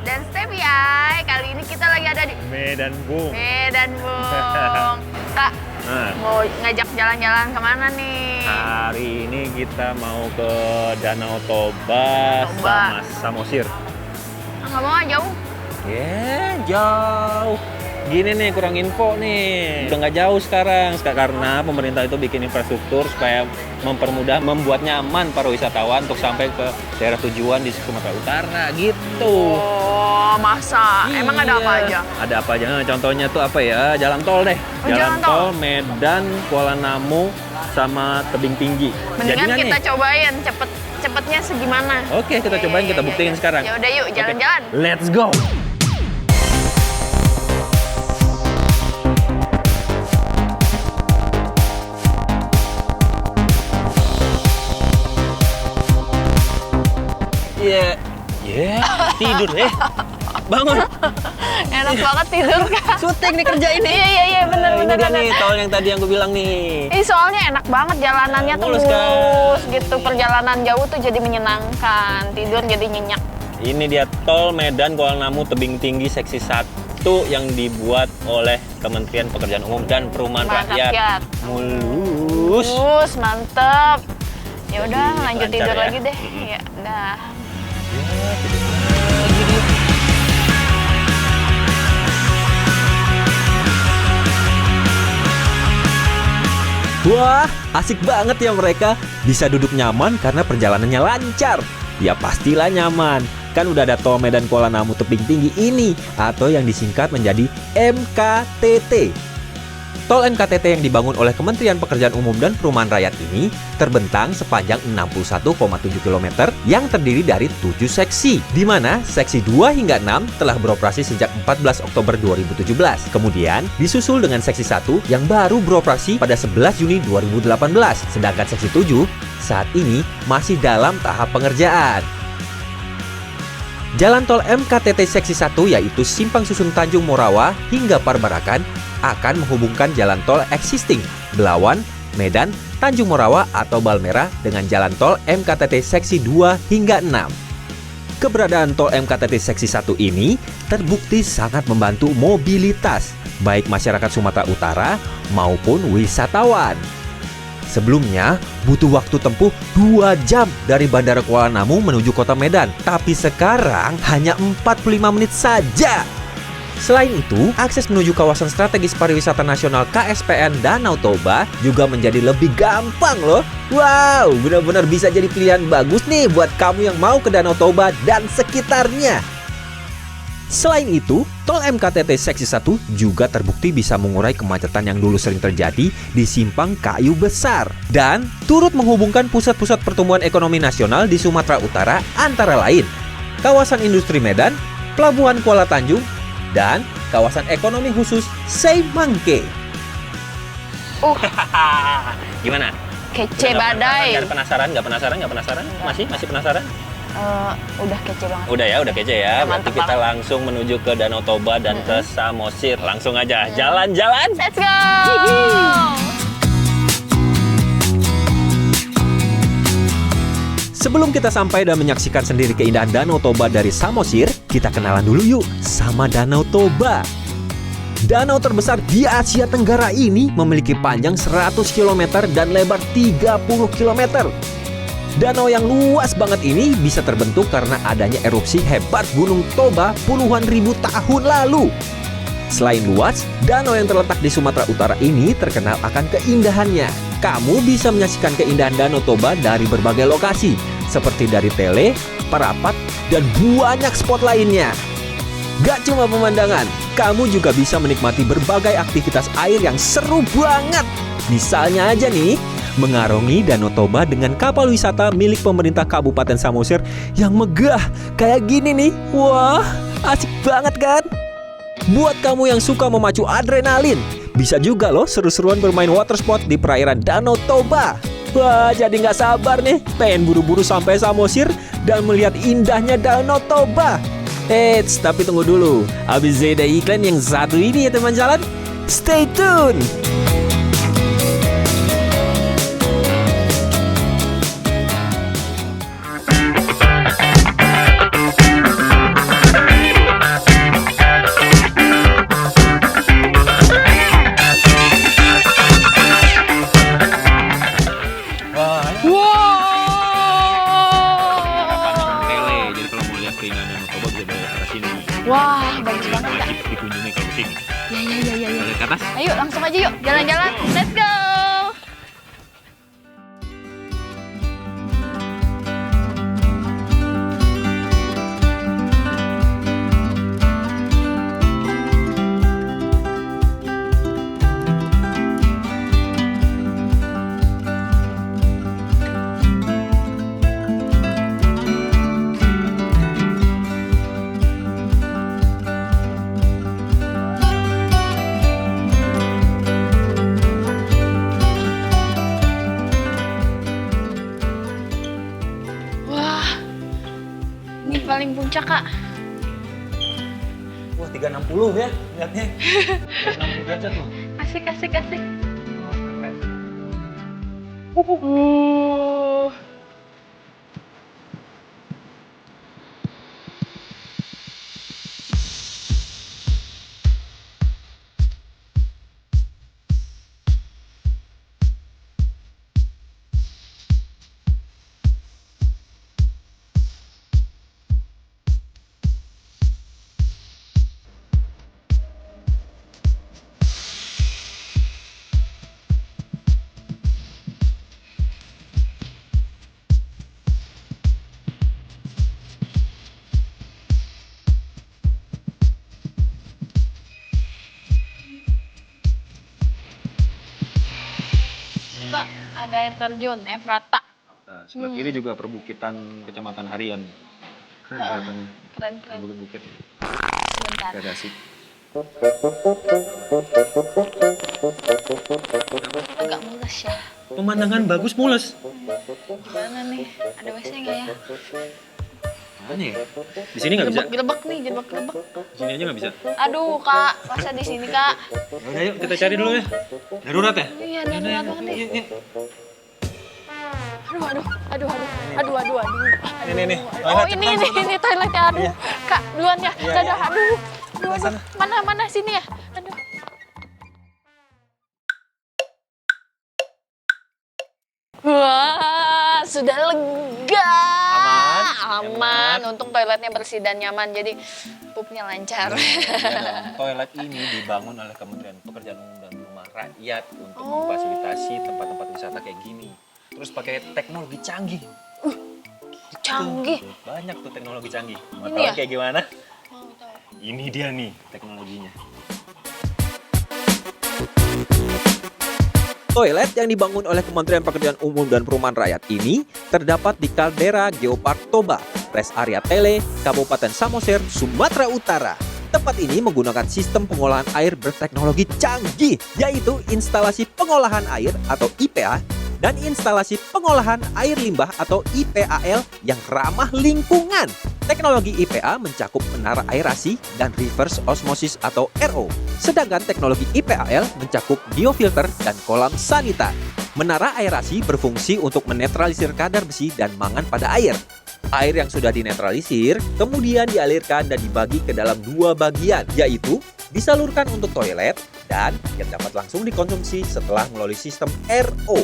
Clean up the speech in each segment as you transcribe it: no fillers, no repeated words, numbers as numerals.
dan Steviay. Kali ini kita lagi ada di Medan Bung. Medan Bung. Kak, mau ngajak jalan-jalan kemana nih? Hari ini kita mau ke Danau Toba sama Samosir. Nggak mau, jauh. Jauh. Gini nih, kurang info nih. Udah nggak jauh sekarang karena pemerintah itu bikin infrastruktur supaya mempermudah, membuat nyaman para wisatawan untuk sampai ke daerah tujuan di Sumatera Utara gitu. Oh, masa? Emang ada apa aja? Ada apa aja? Nah, contohnya tuh apa ya? Jalan tol deh. Jalan tol. Medan, Kuala Namu, sama Tebing Tinggi. Mendingan kita cobain cepetnya segimana. Oke, kita cobain, kita buktiin sekarang. Ya udah yuk, jalan-jalan. Let's go. Tidur bangun. Enak banget tidur, Kak. Syuting nih kerja ini. Iya, bener. Ini dia nih, tol yang tadi yang gue bilang nih. Soalnya enak banget jalanannya tuh Mulus, mulus gitu. Perjalanan jauh tuh jadi menyenangkan. Tidur jadi nyenyak. Ini dia tol Medan Kuala Namu Tebing Tinggi seksi 1 yang dibuat oleh Kementerian Pekerjaan Umum dan Perumahan Rakyat. Mulus, mantep. Ya udah, lanjut tidur ya. lagi deh. Ya, dah. Wah, asik banget ya mereka. Bisa duduk nyaman karena perjalanannya lancar. Ya pastilah nyaman. Kan udah ada tol Medan Kuala Namu Tebing Tinggi ini, atau yang disingkat menjadi MKTT. Tol MKTT yang dibangun oleh Kementerian Pekerjaan Umum dan Perumahan Rakyat ini terbentang sepanjang 61,7 km yang terdiri dari 7 seksi, di mana seksi 2 hingga 6 telah beroperasi sejak 14 Oktober 2017. Kemudian disusul dengan seksi 1 yang baru beroperasi pada 11 Juni 2018, sedangkan seksi 7 saat ini masih dalam tahap pengerjaan. Jalan tol MKTT seksi 1 yaitu Simpang Susun Tanjung Morawa hingga Parbarakan akan menghubungkan jalan tol existing Belawan, Medan, Tanjung Morawa atau Balmera dengan jalan tol MKTT seksi 2 hingga 6. Keberadaan tol MKTT seksi 1 ini terbukti sangat membantu mobilitas baik masyarakat Sumatera Utara maupun wisatawan. Sebelumnya, butuh waktu tempuh 2 jam dari Bandara Kuala Namu menuju kota Medan. Tapi sekarang hanya 45 menit saja. Selain itu, akses menuju kawasan strategis pariwisata nasional KSPN Danau Toba juga menjadi lebih gampang loh. Wow, benar-benar bisa jadi pilihan bagus nih buat kamu yang mau ke Danau Toba dan sekitarnya. Selain itu, tol MKTT seksi 1 juga terbukti bisa mengurai kemacetan yang dulu sering terjadi di Simpang Kayu Besar dan turut menghubungkan pusat-pusat pertumbuhan ekonomi nasional di Sumatera Utara antara lain kawasan industri Medan, Pelabuhan Kuala Tanjung, dan kawasan ekonomi khusus Seimangke. Gimana? Kece badai. Nggak penasaran? Masih penasaran? Udah kece banget. Udah kece ya. Berarti kita banget. langsung menuju ke Danau Toba dan ke Samosir. Langsung aja jalan-jalan. Let's go! Sebelum kita sampai dan menyaksikan sendiri keindahan Danau Toba dari Samosir, kita kenalan dulu yuk sama Danau Toba. Danau terbesar di Asia Tenggara ini memiliki panjang 100 km dan lebar 30 km. Danau yang luas banget ini bisa terbentuk karena adanya erupsi hebat Gunung Toba puluhan ribu tahun lalu. Selain luas, danau yang terletak di Sumatera Utara ini terkenal akan keindahannya. Kamu bisa menyaksikan keindahan Danau Toba dari berbagai lokasi, seperti dari Tele, Parapat, dan banyak spot lainnya. Gak cuma pemandangan, kamu juga bisa menikmati berbagai aktivitas air yang seru banget. Misalnya aja nih, mengarungi Danau Toba dengan kapal wisata milik pemerintah Kabupaten Samosir yang megah kayak gini nih. Wah, asik banget kan? Buat kamu yang suka memacu adrenalin, bisa juga loh seru-seruan bermain water sport di perairan Danau Toba. Wah, jadi nggak sabar nih, pengen buru-buru sampai Samosir dan melihat indahnya Danau Toba. Eits, tapi tunggu dulu. Abis ada iklan yang satu ini ya teman jalan. Stay tune! Wah, bagus banget Kak. Dikunjungi ke sini. Ya. Lihat ke atas. Ayo langsung aja yuk, jalan-jalan. Let's go. Ini paling puncak, Kak. Wah, 360 ya lihatnya. 360 derajat loh. Asik. Kak, ada air terjun, Efrata. Nah, sebelah kiri juga perbukitan Kecamatan Harian. Keren kelihatannya. Keren. Bukit-bukit. Sebentar. Gak asik. Agak mules ya. Pemandangan bagus mulus. Gimana nih? Ada WC nggak ya? Mana ya? Di sini nggak bisa. Gelebak nih. Di sini aja nggak bisa. Aduh, Kak. Masa di sini, Kak? Udah yuk kita cari dulu ya. Darurat ya? Iya, darurat banget nih. Yuk. Aduh. Nih. Oh, ini toiletnya. Aduh. Iya. Kak, duluan ya. Iya, Dadah, iya. aduh. Sana. Mana sini ya? Aduh. Wah, sudah lega. Aman. Untung toiletnya bersih dan nyaman, jadi pupnya lancar. Toilet ini dibangun oleh Kementerian Pekerjaan Umum dan Perumahan Rakyat untuk memfasilitasi tempat-tempat wisata kayak gini. Terus pakai teknologi canggih. Canggih. Tuh, banyak tuh teknologi canggih. Mau Ini tahu ya? kayak gimana? Mau tahu. Ini dia nih teknologinya. Toilet yang dibangun oleh Kementerian Pekerjaan Umum dan Perumahan Rakyat ini terdapat di Kaldera Geopark Toba, Rest Area Tele, Kabupaten Samosir, Sumatera Utara. Tempat ini menggunakan sistem pengolahan air berteknologi canggih, yaitu instalasi pengolahan air atau IPA dan instalasi pengolahan air limbah atau IPAL yang ramah lingkungan. Teknologi IPA mencakup menara aerasi dan reverse osmosis atau RO. Sedangkan teknologi IPAL mencakup biofilter dan kolam sanita. Menara aerasi berfungsi untuk menetralisir kadar besi dan mangan pada air. Air yang sudah dinetralisir kemudian dialirkan dan dibagi ke dalam dua bagian, yaitu disalurkan untuk toilet dan yang dapat langsung dikonsumsi setelah melalui sistem RO.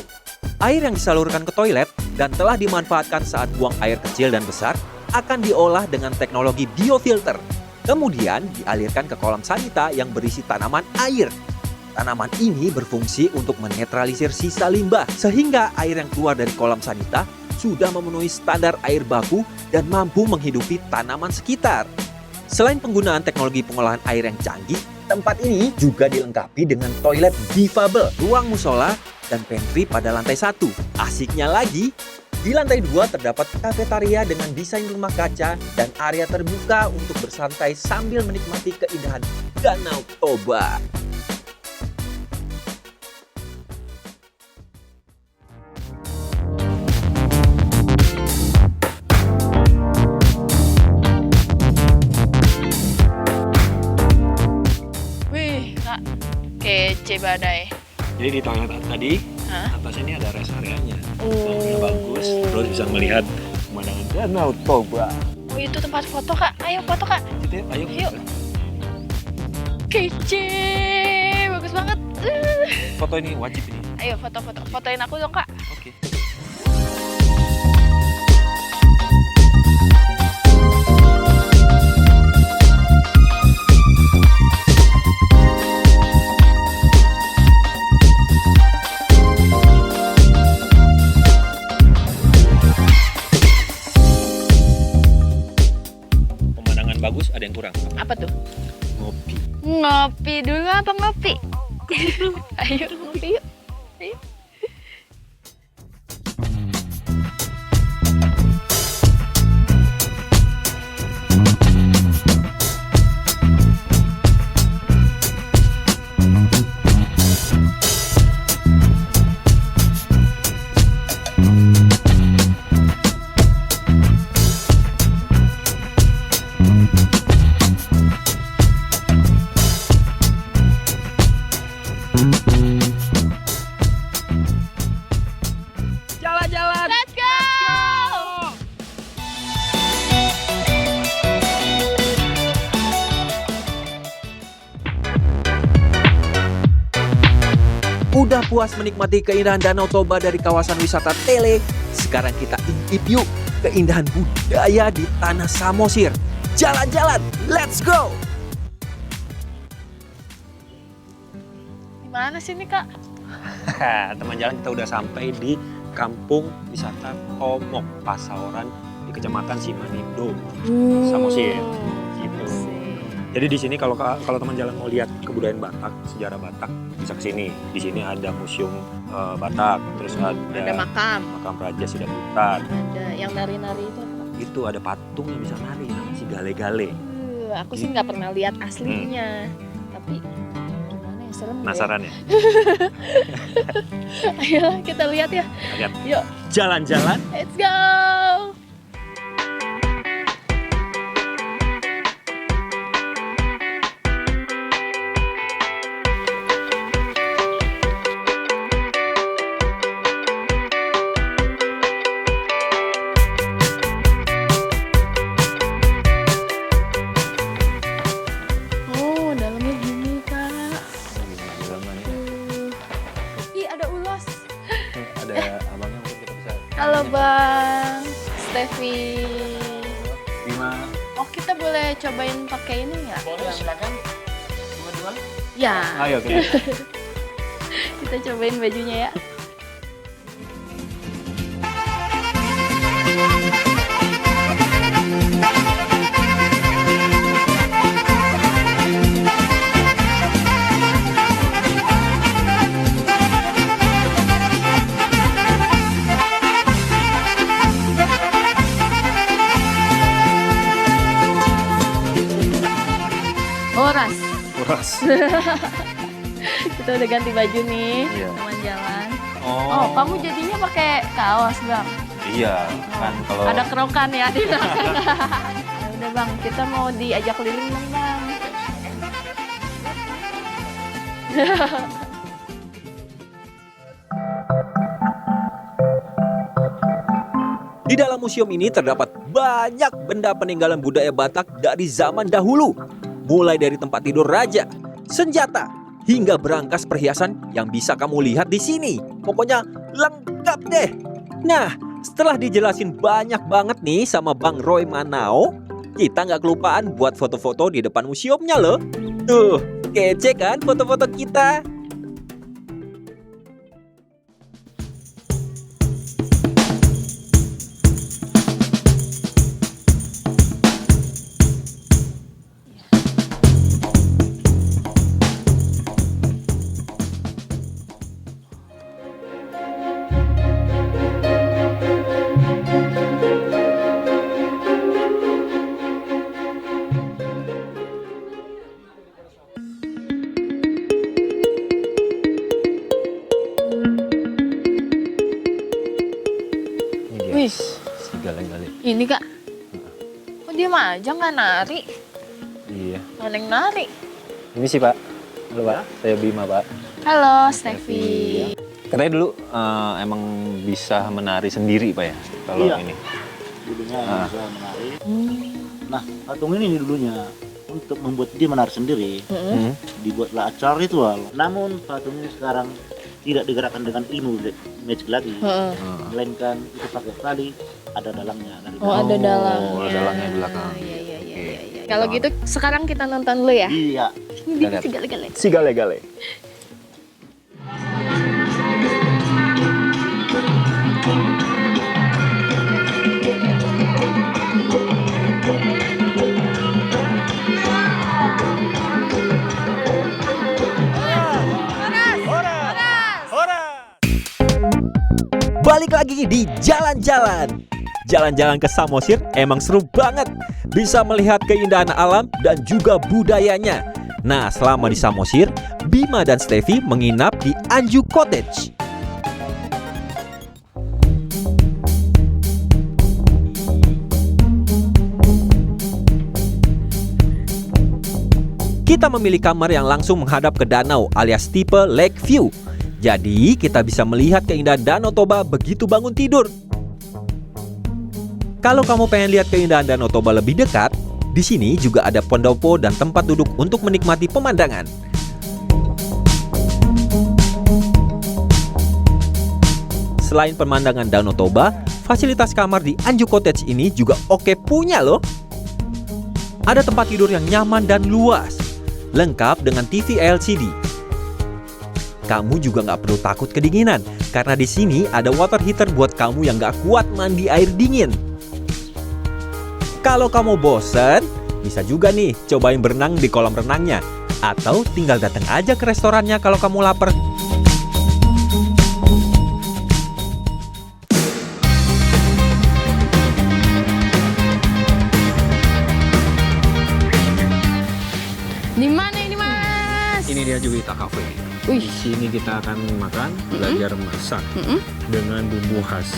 Air yang disalurkan ke toilet dan telah dimanfaatkan saat buang air kecil dan besar akan diolah dengan teknologi biofilter. Kemudian dialirkan ke kolam sanita yang berisi tanaman air. Tanaman ini berfungsi untuk menetralisir sisa limbah, sehingga air yang keluar dari kolam sanita sudah memenuhi standar air baku dan mampu menghidupi tanaman sekitar. Selain penggunaan teknologi pengolahan air yang canggih, tempat ini juga dilengkapi dengan toilet difabel, ruang musola, dan pantry pada lantai 1. Asiknya lagi, di lantai 2 terdapat kafetaria dengan desain rumah kaca dan area terbuka untuk bersantai sambil menikmati keindahan Danau Toba. Wih, Kak. Kece badai. Jadi di toilet tadi, atas ini ada rest areanya. Bangunnya bagus, terus bisa melihat pemandangan Danau Toba. Oh, itu tempat foto, Kak. Ayo foto, Kak. Gitu ya, ayo. Yuk. Kece. Bagus banget. Foto ini wajib ini. Ayo foto-foto. Fotoin aku dong, Kak. Oke. bagus, ada yang kurang. Apa tuh? Ngopi. Ngopi dulu apa ngopi? Ayo ngopi yuk. Ayo. Jalan-jalan. Let's go! Udah puas menikmati keindahan Danau Toba dari kawasan wisata Tele, sekarang kita intip yuk keindahan budaya di Tanah Samosir. Jalan-jalan, let's go! Gimana sih ini Kak? Teman jalan, kita udah sampai di kampung wisata Tomok Pasaoran di Kecamatan Simanindo, Samosir. Gitu. Jadi di sini kalau teman jalan mau lihat kebudayaan Batak, sejarah Batak, bisa ke sini. Di sini ada museum Batak, terus Ada makam, makam Raja Sidabutar. ada yang nari-nari itu apa? Itu ada patung yang bisa nari, namanya si Gale-Gale. Aku sih nggak pernah lihat aslinya, tapi gimana ya, serem deh. Penasaran ya? Ayolah kita lihat ya. Lihat. Yuk, Jalan-jalan. let's go. Oh, dalamnya gini Kak. Ih, ada ulos. Ada abangnya, mungkin kita bisa. Halo Bang, Steffi. Bima. Oh, kita boleh cobain pakai ini nggak? Boleh, silakan. Dua-dua. Ya, Ayo oke. kita cobain bajunya ya. Horas. Puras. Kita udah ganti baju nih, Iya. teman jalan. Oh. Oh, kamu jadinya pakai kaos, Bang. Iya, kan kalau Ada kerokan ya di belakang. Ya udah, Bang, kita mau diajak keliling dong, Bang. Di dalam museum ini terdapat banyak benda peninggalan budaya Batak dari zaman dahulu. Mulai dari tempat tidur raja, senjata, hingga berangkas perhiasan yang bisa kamu lihat di sini. Pokoknya lengkap deh. Nah, setelah dijelasin banyak banget nih sama Bang Roy Manao, kita nggak kelupaan buat foto-foto di depan museumnya loh. Tuh, kece kan foto-foto kita? ini dia. Wih, Si Gale-Gale. ini Kak. Kok dia mah aja nggak nari? Iya. Mana yang nari? Ini sih Pak. Halo Pak, saya Bima Pak. Halo, Steffi. Katanya dulu emang bisa menari sendiri Pak ya? Kalau Iya. ini. Dulunya Ah. bisa menari. Hmm. Nah, patung ini dulunya untuk membuat dia menari sendiri, Hmm. dibuatlah acara ritual. Namun patung ini sekarang tidak digerakkan dengan ilmu magic lagi, Heeh. melainkan itu pakai tali, ada dalangnya dari Oh, ada dalangnya. Oh, dalangnya di belakang. Iya, iya, iya, Oke. iya, iya. Kalau gitu sekarang kita nonton dulu ya. Iya. Ini dia lihat. si gale-gale. Si Gale-Gale. lagi di jalan-jalan. Jalan-jalan ke Samosir emang seru banget. Bisa melihat keindahan alam dan juga budayanya. Nah, selama di Samosir, Bima dan Steffi menginap di Anju Cottage. Kita memilih kamar yang langsung menghadap ke danau alias tipe Lake View. Jadi kita bisa melihat keindahan Danau Toba begitu bangun tidur. Kalau kamu pengen lihat keindahan Danau Toba lebih dekat, di sini juga ada pendopo dan tempat duduk untuk menikmati pemandangan. Selain pemandangan Danau Toba, fasilitas kamar di Anju Cottage ini juga oke punya loh. Ada tempat tidur yang nyaman dan luas, lengkap dengan TV LCD. Kamu juga nggak perlu takut kedinginan, karena di sini ada water heater buat kamu yang nggak kuat mandi air dingin. Kalau kamu bosen, bisa juga nih cobain berenang di kolam renangnya, atau tinggal datang aja ke restorannya kalau kamu lapar. Di mana ini, Mas? Ini dia Juwita Cafe. Wih. Di sini kita akan makan, belajar masak dengan bumbu khas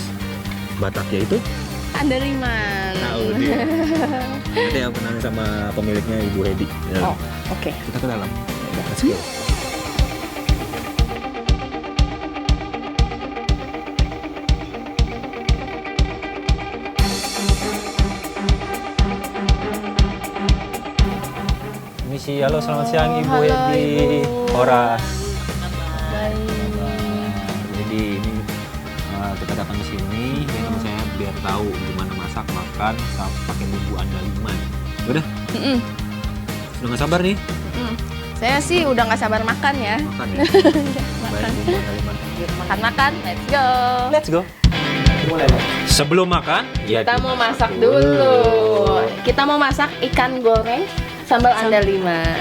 Batak, yaitu Andaliman. tahu dia. Nanti aku kenal sama pemiliknya, Ibu Hedi. Ya. Oh, oke. Kita ke dalam. Let's go. Misi, halo selamat siang Ibu Halo, Hedi. Ibu. Horas. Baik. Jadi ini kita datang ke sini, ini saya biar tahu gimana masak, makan, pakai bumbu andaliman. Udah, Mm-mm. sudah nggak sabar nih Mm. Saya sih udah nggak sabar makan ya. makan ya. Baik bumbu andaliman. Yuk, makan-makan, let's go. Let's go. Sebelum makan, ya Kita mau masak dulu. Kita mau masak ikan goreng sambal andaliman.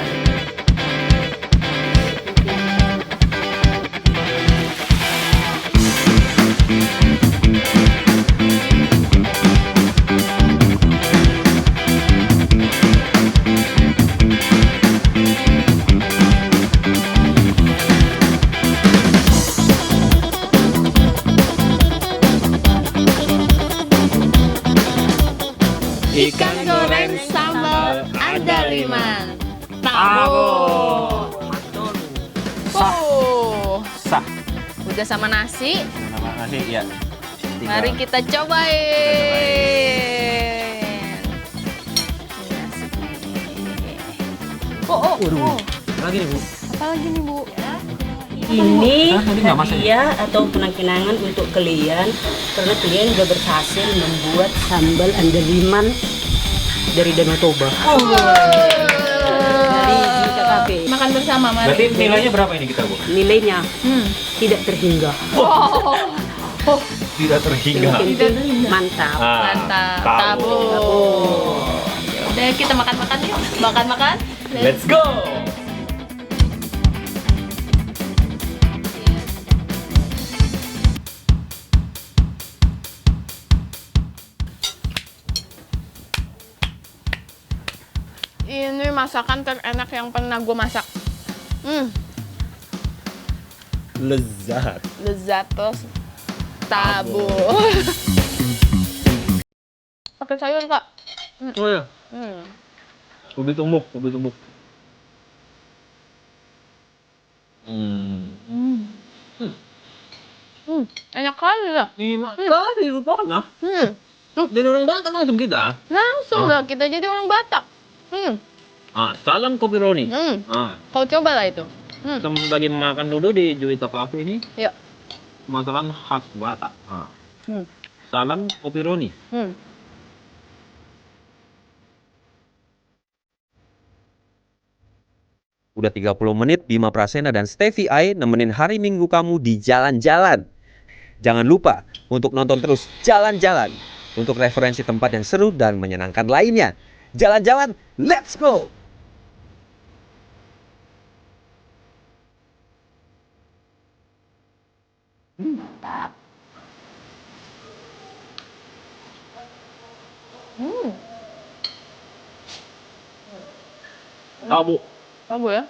Ikan goreng sambal andaliman. Tahu. Oh, sah. udah sama nasi. Nama nasi ya. Mari kita cobain. Oh, Lagi nih Bu. apa lagi nih Bu? Ini Hah, tadi nggak masak hadiah atau penangkinangan untuk kalian karena kalian udah berhasil membuat sambal andaliman dari Danau Toba. Dari Juwita Cafe. Makan bersama, mari. Berarti nilainya berapa ini kita Bu? Nilainya Hmm. tidak terhingga. Tidak terhingga. Yang penting mantap. Mantap. Tabu. Tabu. Udah kita makan-makan yuk. Makan-makan. Let's go. Ini masakan terenak yang pernah gue masak. Lezat. Lezatos tabu. Pakai sayur Kak. Oh ya. Ubi tumbuk, ubi tumbuk. Enak kali lah. Kali itu pernah. Dari orang Batak langsung kita. Langsung lah kita jadi orang Batak. Salam kopi Roni. Kau coba lah itu. Kita lagi makan dulu di Juwita Cafe ini. Yuk. Masakan khas Batak. Hmm. Salam kopi Roni. Udah 30 menit Bima Prasena dan Steffi Ai nemenin hari Minggu kamu di jalan-jalan. Jangan lupa untuk nonton terus Jalan-Jalan untuk referensi tempat yang seru dan menyenangkan lainnya. Jalan-jalan, let's go! Tahu Bu? Apa ya?